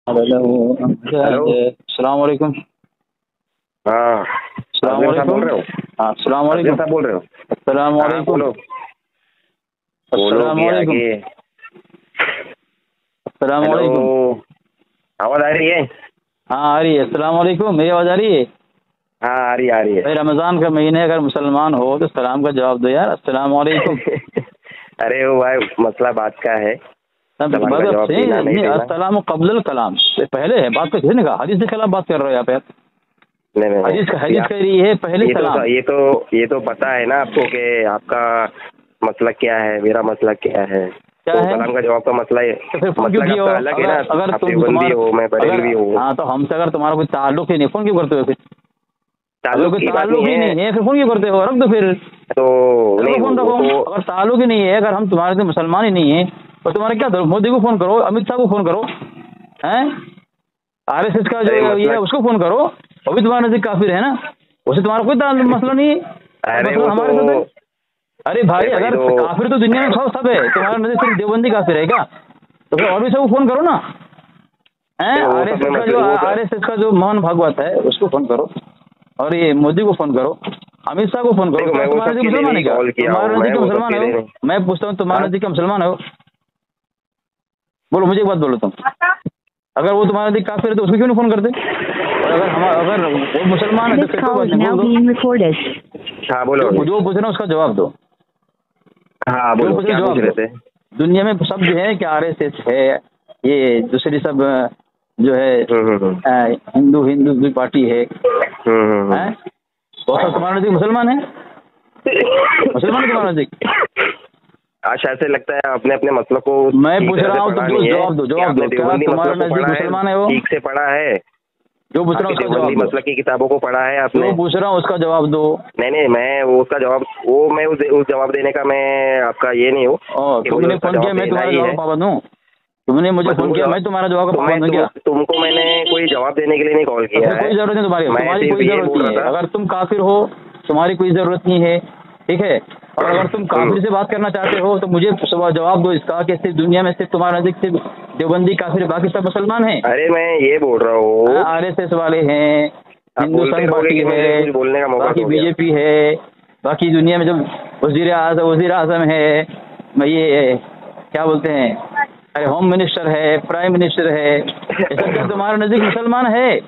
Hello. अस्सलाम वालेकुम। हाँ, अस्सलाम अजगर साहब वालेकुम। बोल रहे हो? हाँ, अस्सलाम अजगर वालेकुम। साहब बोल रहे हो? अस्सलाम हाँ वालेकुम। बोलो। बोलो अस्सलाम कि वालेकुम। आगे। अस्सलाम हेलो, वालेकुम। आवाज आ रही है? हाँ, आ रही है। अस्सलाम वालेकुम। मेरी आवाज़ आ रही है? हाँ आ रही है। भाई, रमज़ान का महीने है, अगर मुसलमान हो तो सलाम का जवाब दो यार। अस्सलाम वालेकुम। अरे वो भाई मसला बात का है, सलाम का जवाब देना नहीं नहीं, देना। अस्सलाम कब्ल कलाम से पहले है बात। को किसने कहा? हदीस के खिलाफ बात कर रहे हो यहाँ पे। नहीं नहीं हदीस नहीं कह रही है पहले सलाम। ये तो पता है ना आपको कि आपका मसलक क्या है, मेरा मसलक क्या है। क्या तो है? सलाम का जवाब का मसला है। तो फिर फोन क्यों मसलक किए हो? आपका अलग है ना। अगर आप तुम देवबंदी तुम्हारा हो, मैं अगर बरेलवी हूँ। हाँ, तो हमसे अगर तुम्हारा कोई ताल्लुक ही नहीं, फोन क्यों करते हो फिर? अगर ताल्लुक कोई की बात ताल्लुक नहीं ही नहीं है है फिर फोन क्यों करते हो? रख दो फिर। तो। नहीं फोन वो रखो। तो अगर ताल्लुक ही नहीं है, अगर हम तुम्हारे से मुसलमान ही नहीं है तो तुम्हारा क्या करो? मोदी को फोन करो, अमित शाह को फोन करो, हैं? आरएसएस का जो अरे ये है मसलक। उसको फोन करो। वो भी तुम्हारे नजदीक काफिर है ना। उससे तुम्हारा कोई मसला नहीं है। अरे मसला वो तो। हमारे साथ है। अरे भाई, भाई अगर तो। काफिर तो दुनिया में सब है, तुम्हारे नजदीक सिर्फ देवबंदी काफिर है क्या? तो फिर और भी सबको फोन करो ना। हैं? नहीं वो सब में आरएसएस का जो मोहन भागवत है उसको फोन करो, और ये मोदी को फोन करो, अमित शाह को फोन करो। देखो क्या मैं वो तुम्हारे सब नजदीक के लिए मुसलमान है? नहीं क्या कॉल किया तुम्हारे हूँ, मैं नजदीक वो सब मुसलमान के हो? लिए नहीं। मैं पूछता हूँ, तुम्हारे हाँ? नजदीक मुसलमान हो? बोलो, मुझे एक बात बोलो तुम। अगर वो तुम्हारे नजदीक काफिर है तो उसको क्यों नहीं फोन करते? और अगर वो मुसलमान है तो This फिर कोई call बात is नहीं, now बोल दो। being recorded. हाँ बोलो जो अभी। जो पूछ रहे हो उसका जवाब दो। हाँ जो बोलो, पूछ रहे क्या हो पूछ जवाब रहे दो। थे? दुनिया में सब जो है कि आरएसएस है, ये दूसरी सब जो है हम्म। हिंदू हिंदू की पार्टी है, हम्म। हैं? बहुत सारे तुम्हारे नजदीक मुसलमान है? मुसलमान है तुम्हारे नजदीक? आज ऐसे लगता है अपने अपने मसलों को मैं ठीक पूछ तरह रहा से हूँ, पढ़ा तुम नहीं है जवाब दो, कि जवाब आपने दो। क्या देवबंदी तुम्हारे मसलों को नजदीक पढ़ा है, मुसलमान है वो? ठीक से पढ़ा है? जो पूछ रहा हूँ आपकी उसका देवबंदी जवाब दो। मसलक की किताबों को पढ़ा है आपने? जो पूछ रहा हूँ उसका जवाब दो। नहीं मैं वो उसका जवाब मैं उस जवाब देने का मैं आपका ये नहीं हूँ कि मुझे तुमने उसका फोन किया, जवाब मैं देना तुम्हारा ही जवाब है। का पाबंद हूँ? तुमने मुझे बस फोन किया, मैं तुम्हारा जवाब का पाबंद हूँ क्या? तुमको मैंने कोई जवाब देने के लिए नहीं कॉल तो किया फिर है। कोई जरूरत नहीं तुम्हारी, मैं तुम्हारी सिर्फ कोई ये जरूरत बोल नहीं रहा है। था। अगर तुम काफिर हो तुम्हारी कोई जरूरत नहीं है, ठीक है? और अगर तुम काफिर से बात करना चाहते हो तो मुझे जवाब दो इसका कि सिर्फ दुनिया में सिर्फ तुम्हारे नजदीक सिर्फ देवबंदी काफिर, बाकी सब मुसलमान हैं? अरे मैं ये बोल रहा हूँ। आरएसएस वाले हैं, आप हिंदू बोलते संघ रहोगे पार्टी कि मुझे है, कुछ बोलने का मौका बाकी दो गया। बीजेपी है, बाकी दुनिया में जो वजीर आजम है, ये क्या बोलते हैं, अरे होम मिनिस्टर है, प्राइम मिनिस्टर है, ये सब क्या तुम्हारे नजदीक मुसलमान है?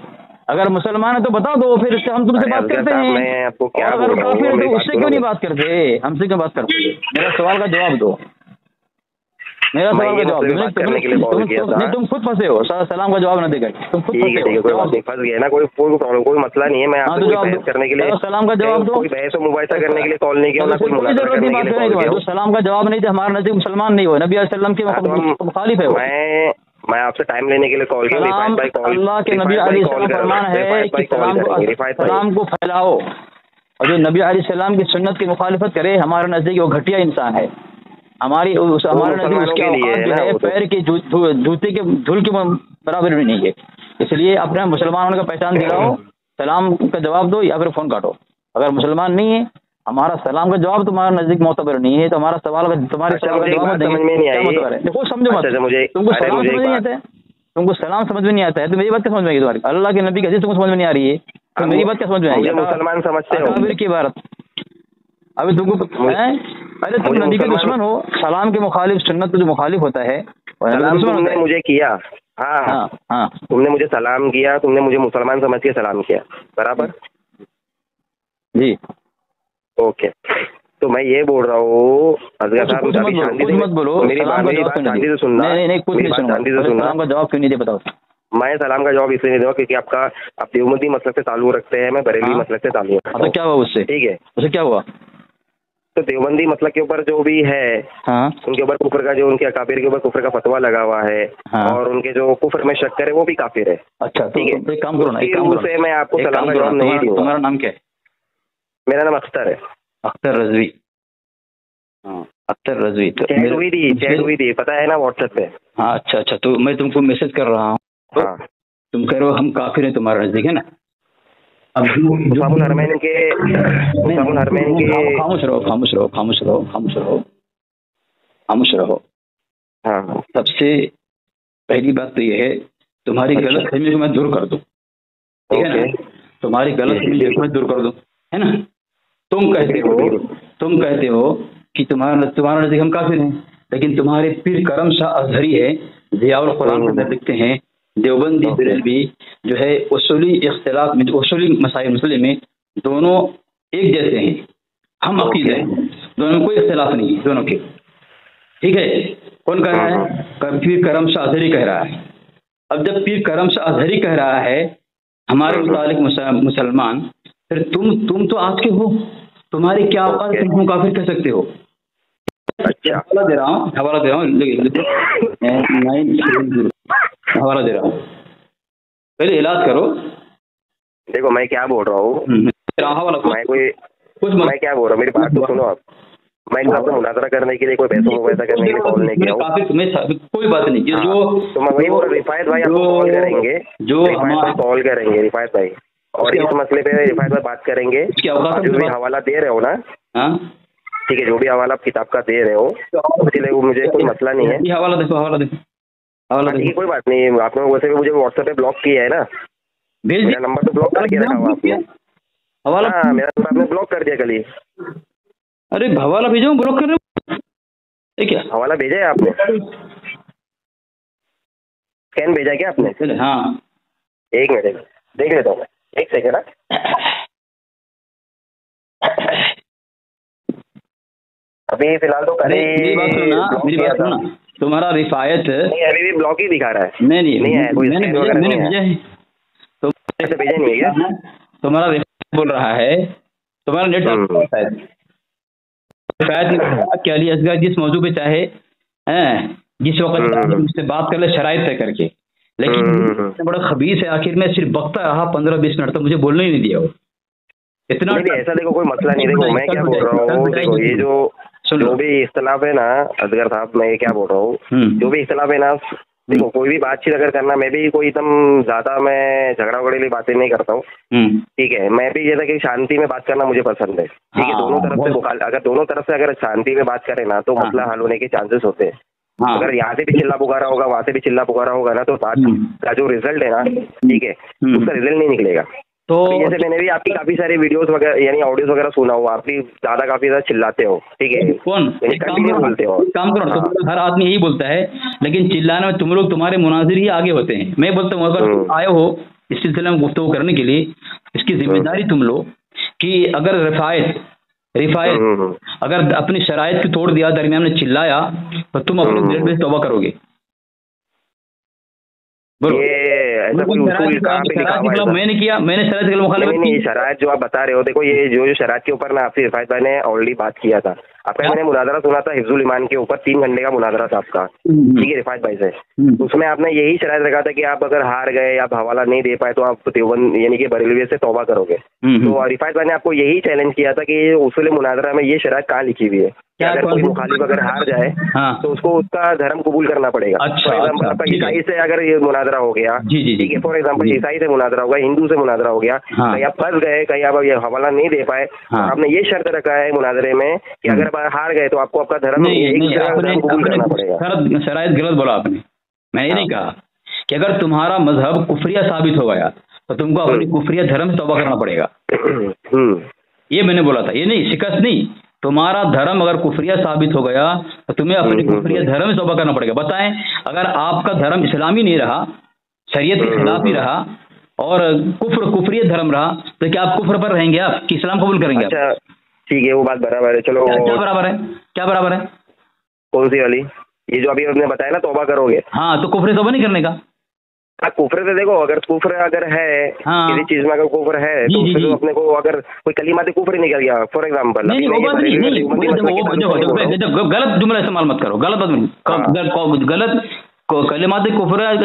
अगर मुसलमान है तो बता दो, फिर इससे हम तुमसे अरे बात अफजल करते साहब, हैं। मैं आपको क्या और अगर बोल रहा काफिर हूँ, है मेरी तो बात उससे क्यों नहीं सुनोगे? बात करते? हमसे क्यों बात करते? मेरा सवाल का जवाब दो। मेरा मैं सवाल ये का जवाब मसले दो। पे बात करने के लिए कॉल किया था। नहीं, तुम खुद फंसे हो। सलाम का जवाब न देकर तुम खुद ठीक फंसे है हो। कोई जवाब बात नहीं, दो। फंस गया ना। कोई प्रॉब्लम, कोई मसला नहीं है। मैं हाँ, आपसे तो कोई जवाब बहस दो। करने के लिए, सलाम का जवाब दो। कोई बहस और मुबाहिसा करने के लिए कॉल नहीं किया, ना कोई कोई मुनाजरा जरूरत नहीं करने के बात लिए करने कॉल की। किया जो हूँ। सलाम का जवाब नहीं दे, हमारे नजदीक मुसलमान नहीं हो, नबी अलैहि सल्लम के हाँ, तो मुखालिफ है वो। मैं आपसे टाइम लेने के लिए कॉल किया। सलाम, अल्लाह के नबी अलैहि सल्लम फरमान है कि सलाम को फैलाओ, और जो नबी अलैहि सल्लम की सुन्नत की मुखालिफत करे हमारे नजदीक वो घटिया इंसान है। हमारे नजदीक उसकी औकात जो है पैर के जूते के धूल के बराबर भी नहीं है। इसलिए अपने मुसलमान होने का पहचान दिलाओ, सलाम का जवाब दो या फिर फोन काटो। अगर मुसलमान नहीं है, हमारा सलाम का जवाब तुम्हारे नजदीक मोतबर नहीं है, तो हमारा सवाल का तुम्हारे सवाल का जवाब देंगे, क्या मतलब है? देखो समझो मत। तुमको सलाम समझ नहीं आता है, तुमको सलाम समझ में नहीं आता है तो मेरी बात क्या समझ में आएगी तुम्हारी? अल्लाह के नबी की हदीस तुमको समझ में नहीं आ रही है तो मेरी बात क्या समझ में आएगी? मुसलमान समझते हो अकाबिर की बात। अभी तुमको अरे तुम नबी के दुश्मन हो। सलाम के मुखालिफ, सुन्नत के जो मुखालिफ होता है सलाम तुमने मुझे किया। हाँ हाँ, तुमने मुझे सलाम किया, तुमने मुझे मुसलमान समझ के सलाम किया, बराबर जी। ओके, तो मैं ये बोल रहा हूँ अजगर साहब, कुछ मत बोलो। मेरी बात शांति से सुनना। नहीं, कुछ नहीं सुनूंगा। सलाम का जवाब क्यों नहीं दे बताओ? मैं सलाम का जवाब इसलिए नहीं दूंगा क्योंकि आप देवबंदी मसलक से ताल्लुक रखते हैं, मैं बरेलवी मसलक से ताल्लुक रखता हूं। तो क्या हुआ उससे? ठीक है, उससे क्या हुआ? तो देवबंदी मसलक के ऊपर जो भी है, हाँ, उनके ऊपर कुफर का, जो उनके अकाबिर के ऊपर कुफर का फतवा लगा हुआ है, हाँ, और उनके जो कुफर में शक करे वो भी काफिर है। अच्छा, ठीक है, एक काम करो ना, से मैं आपको सलाम का जवाब नहीं दूंगा। तुम्हारा नाम क्या है? मेरा नाम अख्तर है। अख्तर रजवी। अख्तर रजवी। तो चैट हुई थी, पता है ना, व्हाट्सएप पे। हाँ, अच्छा, तो मैं तुमको मैसेज कर रहा हूँ। हाँ, तुम कह रहे हो हम काफिर हैं तुम्हारे नजदीक, है ना? अब मुसामुल हरमैन के खामोश रहो। हाँ, सबसे पहली बात तो यह है तुम्हारी गलत फहमी को मैं दूर कर दूं, ठीक है ना, तुम्हारी गलत फहमी को मैं दूर कर दूं, है ना। तुम कहते हो कि तुम्हारा नजदीक हम काफिर हैं, लेकिन तुम्हारे पीर करम शाह अजहरी है, ज़ियाउल कुरान के अंदर लिखते हैं देवबंदी बरेलवी जो है उसूली इख्तिलाफ में, उसूली मसाइल मसले में दोनों एक जैसे हैं, हम अकीद हैं, दोनों में कोई इख्तिलाफ नहीं है दोनों के, ठीक है। कौन कह रहा है? पीर करम शाह अजहरी कह रहा है। अब जब पीर करम शाह अजहरी कह रहा है हमारे मुतालिक मुसलमान, फिर तुम तो आज के हो, तुम्हारी क्या औकात, तुम काफिर कह सकते हो? अच्छा, हवाला दे रहा हूँ, हवाला दे रहा हूँ, पहले इलाज करो। देखो मैं क्या बोल रहा हूँ, मैं क्या बोल रहा हूँ, मेरी बात तो सुनो आप। मैं इन सबसे मुनाजरा करने के लिए, कोई पैसा मुआवजा करने के लिए कॉल नहीं किया हूँ, कोई बात नहीं। जो तो मैं वही बोल रहा हूँ, रिफायत भाई आपको कॉल करेंगे, कॉल करेंगे रिफायत भाई, और इस मसले पे रिफायत भाई बात करेंगे। जो भी हवाला दे रहे हो ना, ठीक है, जो भी हवाला आप किताब का दे रहे हो, इसलिए वो मुझे कोई मसला नहीं है। हवाला देखो, हवाला देखो, हवाला देखो, कोई बात नहीं। आपने वैसे भी मुझे व्हाट्सएप पे ब्लॉक किया है ना, मेरा नंबर तो ब्लॉक करके रखा हुआ आपने। हवाला, हाँ, मेरा नंबर आपने ब्लॉक कर दिया कल ही। अरे हवाला भेजो, ब्लॉक कर रहे हो क्या? हवाला भेजा है आपने? स्कैन भेजा है क्या आपने? हाँ, एक मिनट देख लेता हूँ मैं, एक सेकेंड। अभी फिलहाल तो मेरी बात सुनना, तुम्हारा रिफायत नहीं, अभी भी ब्लॉक ही दिखा रहा है। नहीं है, कोई मैंने भेजा है, तो भेजा नहीं है क्या? तुम्हारा रिफायत बोल रहा है, तुम्हारा नेट कि अली असगर जिस मौजू पे चाहे जिस वक्त मुझसे बात कर ले, शराइत तय करके, लेकिन बड़ा खबीस है, आखिर में सिर्फ बकता रहा 15-20 मिनट तक, मुझे बोलने ही नहीं दिया वो इतना। नहीं, ऐसा देखो कोई मसला नहीं। देखो मैं क्या बोल रहा हूँ, देखो ये जो भी इख्तलाफ है ना असगर साहब, मैं क्या बोल रहा हूँ, जो भी इख्तलाफ है ना, देखो कोई भी बातचीत अगर करना, मैं भी कोई एकदम ज्यादा मैं झगड़ा वगड़े बातें नहीं करता हूँ, ठीक है। मैं भी ये था कि शांति में बात करना मुझे पसंद है, ठीक है। दोनों तरफ से अगर दोनों तरफ से अगर शांति में बात करें ना, तो मसला हल होने के चांसेस होते हैं। अगर यहाँ से भी चिल्ला पुकारा होगा, वहाँ से भी चिल्ला पुकारा होगा ना, तो बात का जो रिजल्ट है ना, ठीक है, उसका रिजल्ट नहीं निकलेगा। तो जैसे मैंने भी आपकी काफी सारी वीडियोस वगैरह यानी ऑडियोस वगैरह सुना हुआ, आप भी काफी ज्यादा चिल्लाते हो, ठीक है। कौन बोलते हो? काम करो, हर आदमी यही बोलता है, लेकिन चिल्लाने में तुम लोग, तुम्हारे मुनाजिर ही आगे होते हैं। मैं बोलता हूँ अगर तुम आए हो इस सिलसिले में गुफ्तगू करने के लिए, इसकी जिम्मेदारी तुम लो कि अगर रिफायत अगर अपनी शराइत की तोड़ दिया, दरमियान में चिल्लाया, तो तुम अपने दिल में तौबा करोगे। मैंने किया, मैंने शराइत के मुखालिफ नहीं, शराइत जो आप बता रहे हो, देखो ये जो शराइत के ऊपर ना आपसे रिफायत भाई ने ऑलरेडी बात किया था। आपका मैंने मुनाजरा सुना था हिफ्जुल ईमान के ऊपर, 3 घंटे का मुनाजरा था आपका, ठीक है, रिफायत भाई से। उसमें आपने यही शराइत रखा था कि आप अगर हार गए, आप हवाला नहीं दे पाए, तो आप देवबंद यानी कि बरेलवी से तौबा करोगे। तो रिफायत भाई ने आपको यही चैलेंज किया था कि उसूल मुनाजरा में ये शराइत कहाँ लिखी हुई है कि अगर कोई मुखालिफ अगर हार जाए तो उसको उसका धर्म कबूल करना पड़ेगा। फॉर एग्जाम्पल आपका ईसाई से अगर ये मुनाजरा हो गया, ठीक है, फॉर एग्जाम्पल ईसाई से मुनाजरा होगा, हिंदू से मुनाजरा हो गया, कहीं आप फंस गए, कहीं आप ये हवाला नहीं दे पाए, आपने ये शर्त रखा है मुनाजरे में कि अगर हार गए तो आपको आपका धर्म कबूल करना पड़ेगा। शराइत गलत बोला आपने, मैं ये नहीं कहा कि अगर तुम्हारा मजहब कुफरिया साबित हो गया तो तुमको अपनी कुफरिया धर्म से तौबा करना पड़ेगा, ये मैंने बोला था। ये नहीं, शिकस्त नहीं, तुम्हारा धर्म अगर कुफरिया साबित हो गया तो तुम्हें अपनी कुफरिया धर्म से तौबा करना पड़ेगा। बताएं, अगर आपका धर्म इस्लामी नहीं रहा, शरीयत के खिलाफ ही रहा और कुफरिया धर्म रहा, तो क्या आप कुफर पर रहेंगे, आप कि इस्लाम कबूल करेंगे? अच्छा ठीक है, वो बात बराबर है। चलो क्या बराबर है? क्या बराबर है? कौन सी वाली? ये जो अभी आपने बताया ना तौबा करोगे, हाँ, तो कुफर तौबा नहीं करने का। कुफर से देखो, अगर कुफर अगर है किसी चीज में, अगर कुफर है तो उससे तो अपने को अगर कोई कलिमात कुफर निकल गया, फॉर एग्जाम्पल, गलत जुमला इस्तेमाल मत करो, गलत कलिमात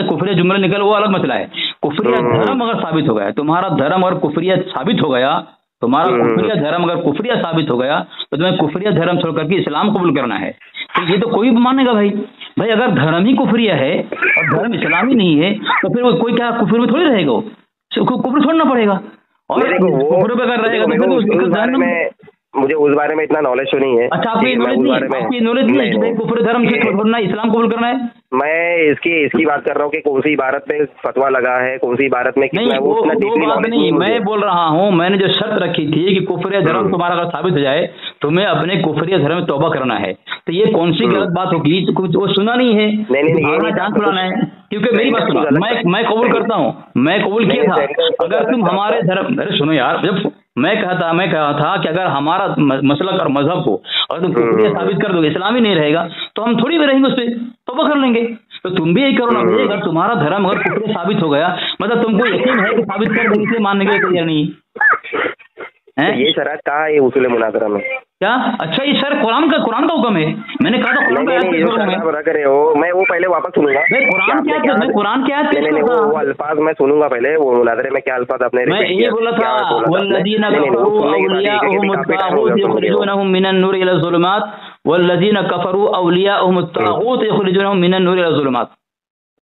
कुफरिया जुमला निकल, वो अलग मसला है। कुफरिया धर्म अगर साबित हो गया, तुम्हारा धर्म अगर कुफरिया साबित हो गया, तुम्हारा कुफरिया धर्म अगर कुफरिया साबित हो गया, तो तुम्हें कुफरिया धर्म छोड़ करके इस्लाम कबूल करना है। तो ये तो कोई भी मानेगा भाई, अगर धर्म ही कुफरिया है और धर्म इस्लामी नहीं है, तो फिर वो कोई क्या कुफर में थोड़ी रहेगा, कुफर छोड़ना पड़ेगा। और कुफर पे अगर रहेगा तो मुझे उस बारे में इतना नॉलेज तो नहीं है। अच्छा, आपकी नॉलेज नहीं है कि कुफर धर्म से छोड़ना, इस्लाम कबूल करना है? मैं इसकी बात कर रहा हूँ कि कौन सी इबारत में फतवा लगा है, कौन सी इबारत में कितना नहीं, वो बात नहीं, मैं बोल रहा हूँ, मैंने जो शर्त रखी थी कि कुफर धर्म तुम्हारा अगर साबित हो जाए तुम्हें अपने कुफर धर्म में तौबा करना है, तो ये कौन सी गलत बात होगी? कुछ वो सुना नहीं है, जान छुड़ाना है। क्योंकि मेरी बात सुनो, मैं कबूल करता हूँ, मैं कबूल किया था, अगर तुम हमारे धर्म, अरे सुनो यार, जब मैं कहा था कि अगर हमारा मसलक और मजहब को अगर तुम कुफर साबित कर दोगे, इस्लामी नहीं रहेगा, तो हम थोड़ी भी रहेंगे उस पर, तौबा कर लेंगे। तो तुम भी यही करो ना भाई, अगर तुम्हारा धर्म अगर कुफर साबित हो गया, मतलब तुमको यकीन है कि साबित कर देंगे, इसलिए मानने के लिए तैयार नहीं है। ये शरात कहाँ है उसूल मुनाज़रा में? क्या? अच्छा, ये सर कुरान का हुक्म है, मैंने कहा था कुरान करे हो, मैं वो पहले वापस सुनूंगा। कुरान क्या वो अल्फाज मैं सुनूंगा पहले, वो मुनाज़रे में क्या अल्फाज आपने? मैं ये बोला था, वल्लज़ीना कफ़रू औलियाहुमुत तागूत युखरिजूनहुम मिनन नूर इला ज़ुलुमात, वल्लज़ीना कफ़रू औलियाहुमुत तागूत युखरिजूनहुम मिनन नूर इला ज़ुलुमात,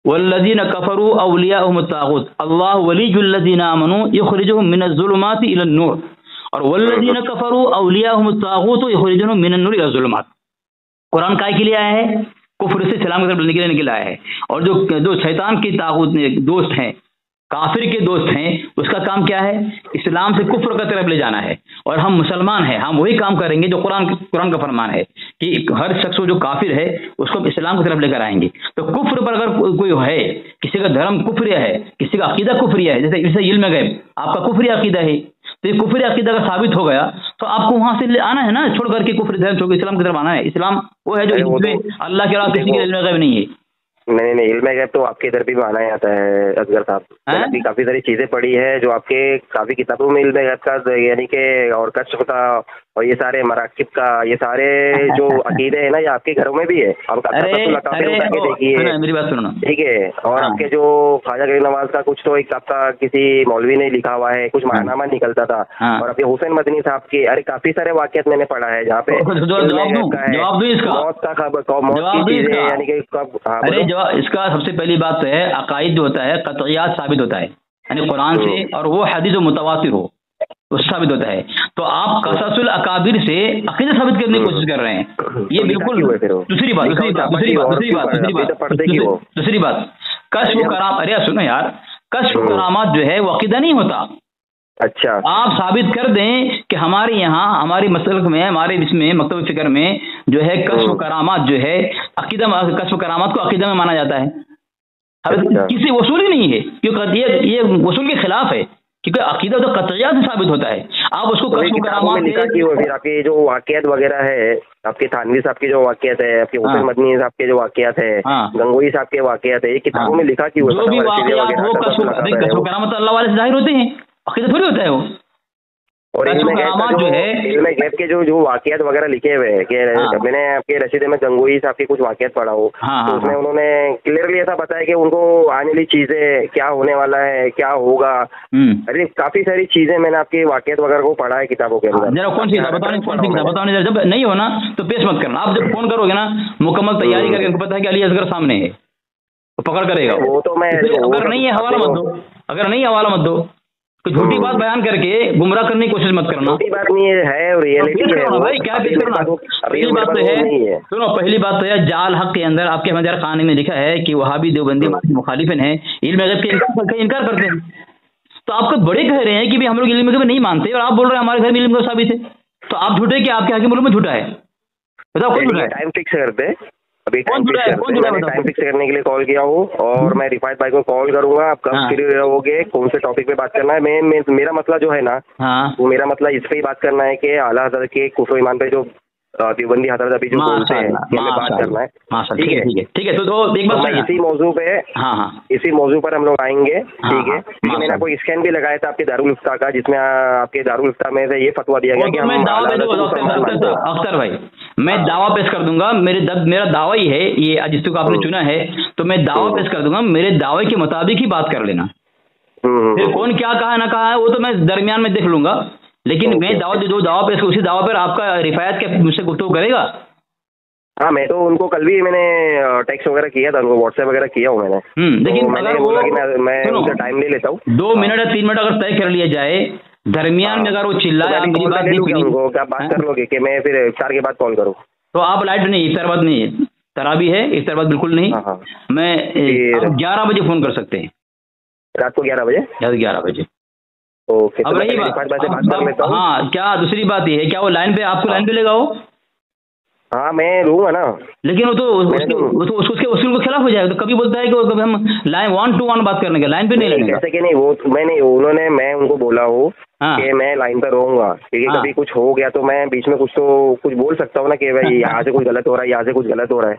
वल्लज़ीना कफ़रू औलियाहुमुत तागूत अल्लाहु वलियुल्लज़ीना आमनू युखरिजुहुम मिनज़ ज़ुलुमाति इलन नूर, और वल्लज़ीना कफ़रू औलियाहुमुत तागूत युखरिजुहुम मिनन नूर इला ज़ुलुमात। कुरान काय के लिए आया है? कुफ्र से इस्लाम की तरफ लेने के लिए निकला है। और जो शैतान की तागूत दोस्त हैं, काफिर के दोस्त हैं, उसका काम क्या है? इस्लाम से कुफ्र की तरफ ले जाना है। और हम मुसलमान हैं, हम वही काम करेंगे जो कुरान का फरमान है कि हर शख्स जो काफिर है उसको इस्लाम की तरफ लेकर आएंगे। तो कुफ्र पर अगर कोई है, किसी का धर्म कुफ्रिया है, किसी का अकीदा कुफ्रिया है, जैसे इल्म गैब आपका कुफ्रिया अकीदा है, तो ये कुफ्री अकीदा अगर साबित हो गया तो आपको वहां से आना है ना, छोड़ करके कुफ्र धर्म छोड़ इस्लाम की तरफ आना है। इस्लाम वो है जो अल्लाह के अलावा किसी के इल्म गैब नहीं है। नहीं, इल्म गैब तो आपके इधर भी माना जाता है असगर साहब। मैंने काफी सारी चीजें पढ़ी है जो आपके काफी किताबों में इल्म गैब का, यानी कि और कश्फ का और ये सारे मराकिब का, ये सारे जो अकीदे है ना, ये आपके घरों में भी है। हम देखिए, मेरी बात सुनो, ठीक है। और आपके जो ख्वाजा गरीब नवाज का कुछ तो एक आपका किसी मौलवी ने लिखा हुआ है, कुछ माहनामा निकलता था। और आपके हुसैन मदनी साहब के, अरे काफी सारे वाकयात मैंने पढ़ा है जहाँ पे मौत का खबर, मौत की चीजें, यानी कि कब। अरे इसका सबसे पहली बात है, अकाइद जो होता है कतइयात साबित होता है, यानी कुरान से, और वो हदीस जो मुतवातिर हो वो साबित होता है। तो आप कससुल अकाबिर से अकीदा साबित करने की कोशिश कर रहे हैं, ये बिल्कुल दूसरी बात। कश्फ कराम, अरे सुनो यार, कश्फ करामात जो है वो अकीदा नहीं होता। अच्छा, आप साबित कर दें कि हमारे यहाँ, हमारी मसलक में, हमारे इसमें मकतब फिक्र में जो है कश्फ करामात जो है अकीदा, कश्फ करामात को अकीदा में माना जाता है। किसी वसूल ही नहीं है, क्योंकि ये वसूल के खिलाफ है, क्योंकि अकीदा तो कतइयात से साबित होता है। आप उसको कश्फ करामात लिखा क्यों? फिर आपके जो वाकयात वगैरह है, आपके थानवी साहब के जो वाकयात है, आपके हुसैन मदनी साहब के जो वाकयात है, गंगोई साहब के वाकयात है, ये किताबों में लिखा क्यों? जो भी वाकयात हो कश्फ करामात अल्लाह वाले से जाहिर होते हैं, अकीदा थोड़ी होता है वो। और इल्म गैब के जो वाकयात वगैरह लिखे हुए हैं, कि मैंने आपके रशीदे में गंगोई साहब के कुछ वाकयात पढ़ा हो, तो उसमें उन्होंने क्लियरली ऐसा बताया कि उनको आने वाली चीजें क्या होने वाला है, क्या होगा। अरे काफी सारी चीजें मैंने आपके वाकयात वगैरह को पढ़ा है किताबों के अंदर। जरा कौन सी बताओ, जब नहीं हो ना तो पेश मत करना। आप जब फोन करोगे ना, मुकम्मल तैयारी करके, उनको पता है कि अली असगर सामने है, तो पकड़ करेगा वो। तो मैं अगर नहीं है हवाला मत दो, अगर नहीं हवाला मत दो, झूठी बात बयान करके गुमराह करने की कोशिश मत करना। झूठी बात नहीं है, रियलिटी है भाई, क्या पेश करना। पहली बात तो है, सुनो, पहली बात तो है, जाल हक के अंदर आपके हमारे कहानी में लिखा है कि वहाबी देवबंदी मुखालिफिन है, इल्म गैब के इनकार करते हैं। तो आपको बड़े कह रहे हैं कि हम लोग इल्म गैब नहीं मानते, और आप बोल रहे हैं हमारे घर में इल्म गैब साबित है। तो आप झूठे कि आपके हाकिम मुल्क में झूठा है? बताओ कौन झूठा है? टाइम फिक्स करते, अभी टाइम फिक्स करने के लिए कॉल किया हूँ, और मैं रिफात भाई को कॉल करूंगा। आप कब फ्री रहोगे, कौन से टॉपिक पे बात करना है? मेरा मसला जो है ना, वो मेरा मसला इस पे ही बात करना है कि आला हज़रत के कुफ्र ईमान पे जो देवबंदी हज़रत अभी जो बोलते हैं, ये बात करना है। ठीक है। तो एक बात इसी मौजू पे, इसी मौजू पर हम लोग आएंगे, ठीक है? मैंने आपको स्कैन भी लगाया था आपके दारुल इफ्ता का, जिसमें आपके दारुल इफ्ता में से ये फतवा दिया गया कि अख्तर भाई, मैं दावा पेश कर दूंगा, मेरा दावा ही है ये, जिसको आपने चुना है, तो मैं दावा पेश कर दूंगा, मेरे दावे के मुताबिक ही बात कर लेना। फिर कौन क्या कहा ना कहा है वो तो मैं दरमियान में देख लूंगा, लेकिन मैं जो दावा पेश, उसी दावा पर आपका रिफायत के मुझसे गुफ्तगू करेगा। हाँ, मैं तो उनको कल भी मैंने टेक्स्ट वगैरह किया था, उनको व्हाट्सएप वगैरह किया हूँ मैंने। लेकिन तो मैंने बोला कि मैं उनसे टाइम ले लेता हूँ, 2 मिनट या 3 मिनट अगर तय कर लिया जाए, दरमियान में अगर वो चिल्लाए, मेरी बात नहीं सुनी, क्या बात कर लोगे कि मैं फिर इफ्तार के बाद कॉल करूँ? तो आप लाइट नहीं, इफ्तार बाद नहीं, तरावी है, इफ्तार बाद बिल्कुल नहीं। मैं 11 बजे फोन कर सकते हैं, रात को 11 बजे। 11 बजे। ओके, अब रही बात, हाँ क्या दूसरी बात ये है, क्या वो लाइन पे आपको लाइन पे लेगा वो? हाँ मैं लूंगा ना, लेकिन वो तो उसके खिलाफ हो जाएगा। तो कभी बोलता है कि कभी हम लाइन 1 to 1 बात करने के, लाइन पे नहीं लेंगे। जैसे कि नहीं वो मैंने मैं उनको बोला हूँ कि मैं लाइन पर रहूंगा, क्योंकि कभी कुछ हो गया तो मैं बीच में कुछ बोल सकता हूँ ना कि भाई यहाँ से कुछ गलत हो रहा है, यहाँ से कुछ गलत हो रहा है,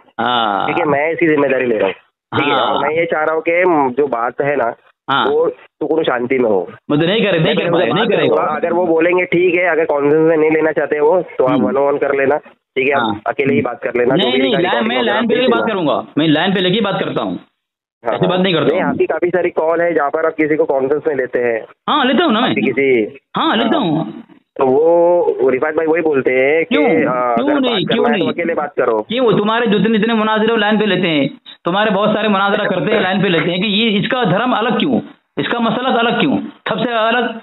ठीक है, मैं इसकी जिम्मेदारी ले रहा हूँ, ठीक है। और मैं ये चाह रहा हूँ कि जो बात है ना वो सुकून शांति में हो, मतलब नहीं करेगा। अगर वो बोलेंगे ठीक है, अगर कॉन्फ्रेंस में नहीं लेना चाहते हो तो आप 1-on-1 कर लेना, ठीक है, आप अकेले ही बात कर लेना। नहीं, मैं लाइन पे लेके बात करूंगा, मैं लाइन पे लेके बात करता हूँ, ऐसी बात नहीं करता हूँ। आपकी काफी सारी कॉल है जहाँ पर आप किसी को कॉन्फ्रेंस में लेते हैं। हाँ लेता हूँ ना मैं लेता हूँ। तो वो रिफात भाई वही बोलते हैं कि क्यों नहीं अकेले बात करो। क्यों तुम्हारे जितने मुनाजिरे लाइन पे लेते हैं, तुम्हारे बहुत सारे मुनाजरा करते हैं लाइन पे लेते हैं, कि ये इसका धर्म अलग क्यों, इसका मसला अलग क्यों, सबसे अलग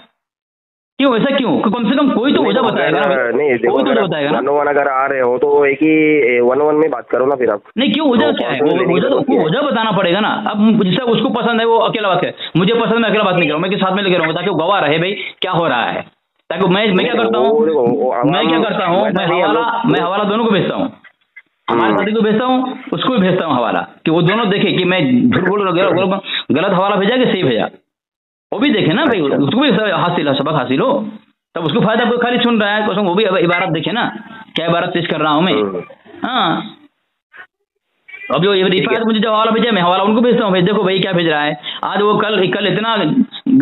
क्यों, ऐसा क्यों? कम से कम कोई तो वजह बताएगा ना। नहीं कोई तो बताएगा ना। 1-on-1 अगर आ रहे हो तो एक ही 1-on-1 में बात करो ना फिर आप। नहीं क्यों, वजह क्या है? वजह बताना पड़ेगा ना। अब जिससे उसको पसंद है वो अकेला बात है, मुझे पसंद मैं अकेला बात नहीं करूँ, मैं साथ में लेकर रहूँगा ताकि वो गवाह रहे भाई क्या हो रहा है। ताकि मैं क्या करता हूँ, मैं हवाला दोनों को भेजता हूँ, हमारे साथी को भेजता हूँ, उसको भी भेजता हूँ हवाला, कि वो दोनों देखे कि मैं झूठ बोल रहा, गलत हवाला भेजा कि सही भेजा, वो भी देखे ना भाई, उसको भी सबक हासिल हो, तब उसको फायदा। कोई खाली सुन रहा है तो वो भी इबारत देखे ना, क्या इबारत पेश कर रहा हूँ मैं। हाँ अब जो रिफात मुझे जो हवाला भेजा, मैं हवाला उनको भेजता हूँ, भाई देखो भाई क्या भेज रहा है। आज वो कल इतना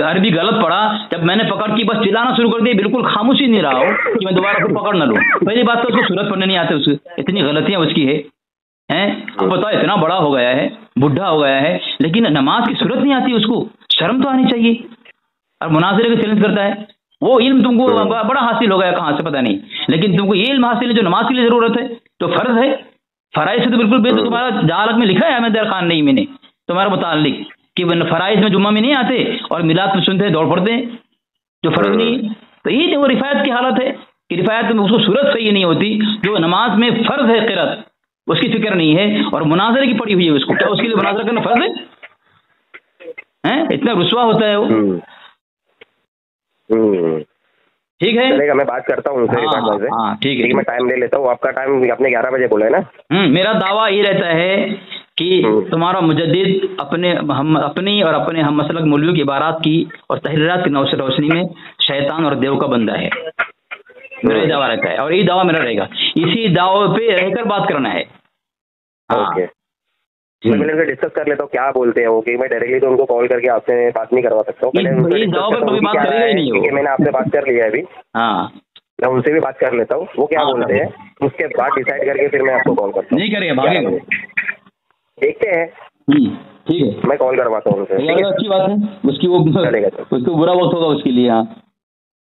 अरबी गलत पड़ा, जब मैंने पकड़ की बस चिल्लाना शुरू कर दिया, बिल्कुल खामोशी नहीं रहा हो कि मैं दोबारा उसको पकड़ ना लूँ। पहली बात तो उसको सूरत पढ़ने नहीं आते, उसकी इतनी गलतियाँ उसकी है। अब बताओ, इतना बड़ा हो गया है, बुढ़ा हो गया है, लेकिन नमाज की सूरत नहीं आती उसको, शर्म तो आनी चाहिए। और मुनाजिरे का चैलेंज करता है, वो इल्म तुमको बड़ा हासिल हो गया कहाँ से पता नहीं, लेकिन तुमको ये इल्म हासिल है जो नमाज के लिए जरूरत है, तो फर्ज है। फराइज से तो बिल्कुल बेहतर, तुम्हारा जहालत में लिखा है अहमद खान नहीं मैंने तुम्हारा मुतालिक कि फराइज में जुम्मा में नहीं आते और मिलाद में सुनते हैं, दौड़ पड़ते हैं, जो फर्ज नहीं। तो ये वो रिफायत की हालत है कि रिफायत में उसको सूरत सही नहीं होती, जो नमाज में फर्ज है क़िरात, उसकी फिक्र नहीं है, और मुनाजरे की पड़ी हुई है उसको, क्या उसके लिए मुनाजरा करना फर्ज है? इतना रुस्वा होता है वो। ठीक है, चलेगा, मैं बात करता हूँ उनसे। हाँ ठीक है, मैं टाइम ले लेता हूँ। आपका टाइम आपने 11 बजे बोला है ना? मेरा दावा ये रहता है कि तुम्हारा मुजद्दिद अपनी और अपने हम मसलक मौलवियों की इबारात की और तहरीरात की रोशनी में शैतान और देव का बंदा है। मेरा ये दावा रहता है और यही दावा मेरा रहेगा, इसी दावे पे रहकर बात करना है। ओके, मैं पहले उनसे डिस्कस कर लेता हूँ क्या बोलते हैं वो, कि मैं डायरेक्टली तो उनको कॉल करके आपसे बात नहीं करवा सकता हूँ। पहले मैंने आपसे बात कर लिया है अभी, मैं उनसे भी बात कर लेता हूँ, वो क्या बोलते हैं, उसके बाद डिसाइड करके फिर मैं आपको कॉल करता हूँ। नहीं करिए, भागेंगे, देखते हैं। ठीक है, मैं कॉल करवाता हूँ उनसे। अच्छी बात है, उसकी वो उसको बुरा वक्त होगा उसके लिए। हाँ